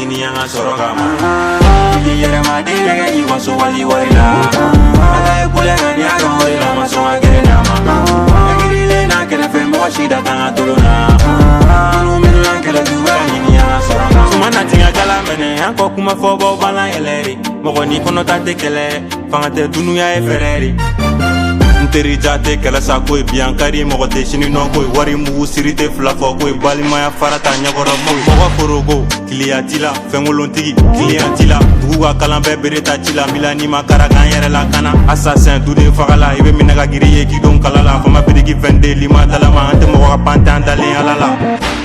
ɲini an ka sɔrɔ kama i yɛrɛma den lɛgɛ i waso wali wari la ala ye kulɛnka ni a dɔn o de la ma sɔn ka gɛrɛ n'a ma ɛgirilen n'a kɛrɛfɛ mɔgɔ si da kan ka tolo na minnu minnu y'an kɛlɛ juguya ɲini an ka sɔrɔ kama suma na tinga kala mɛnɛ an kɔ kuma fɔbaw b'an la yɛlɛri mɔgɔ ni kɔnɔta tɛ kɛlɛ fanga tɛ dunuya ye fɛrɛri nteri jate kɛlɛ sa ko ye biyankari mɔgɔ tɛ sini nɔ ko ye wari mugu siri tɛ fila fɔ ko ye balimaya farata ɲɛkɔrɔ mɔgɔ forogo kiliya t'i la fɛnkolontigi kiliyan t'i la dugu ka kalan bɛɛ bere ta ci la mila ni ma kara k'an yɛrɛ lakana assassin duden fagala i bɛ minɛ ka giri ye k'i don kala la fama biriki fɛnden lima dalama an tɛ mɔgɔ ka pantan dalen ala la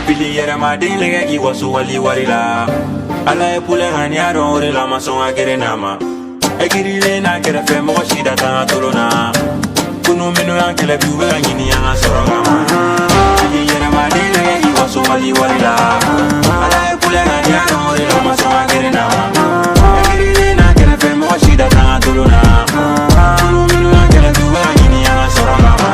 fili yɛrɛmaden lɛgɛ k'i waso wali wari la ala ye kulɛnka ni a dɔn o de la ma sɔn ka gɛrɛ n'a ma ɛgirilen n'a kɛrɛfɛ mɔgɔ si da kan ka tolo na kunu minnu y'an kɛlɛ bi u bɛ ka ɲini an ka sɔrɔ kama i yɛrɛmaden lɛgɛ k'i waso wali wari la ala ye kulɛnka ni a dɔn o de la ma sɔn ka gɛrɛ n'a ma ɛgirilen n'a kɛrɛfɛ mɔgɔ si da kan ka tolo na kunu minnu y'an kɛlɛ bi u bɛ ka ɲini an ka sɔrɔ kama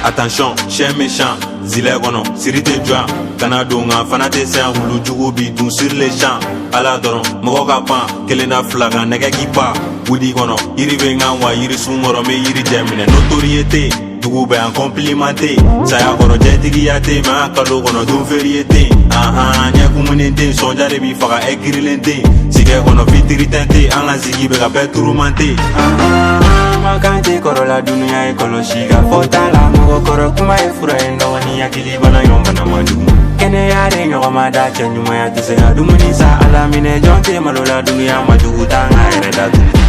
Attention, chien méchant, zilɛ kɔnɔ, siri tɛ jɔ yan, kana don nka fana tɛ se yan, wulu jugu bi dun sur les champs. Ala dɔrɔn, mɔgɔ ka pan, kelen na fila kan nɛgɛ k'i pa, wudi kɔnɔ, yiri bɛ n kan wa yiri sun kɔrɔ, n bɛ yiri jɛ minɛ, notoriété, dugu bɛ yan complimenté, saya kɔrɔ jɛtigiya tɛ, mɛ an kalo kɔnɔ don feere tɛ, ɲɛ kumunen tɛ, sɔnja de b'i faga, ɛ girilen tɛ, sigɛ kɔnɔ fitiri tɛ tɛ, an ka sigi bɛ ka bɛɛ turuman tɛ. Makante korola dunia e koloshi ga fota la mɔgɔ kɔrɔ kuma ye fura ye nɔgɔ ni hakili bana ɲɔgɔn bana ma jugu kɛnɛya de ɲɔgɔn ma da cɛ ɲumanya tɛ se ka dumuni sa ala minɛ jɔn tɛ malo la dunuya ma jugu t'an ka yɛrɛ datugu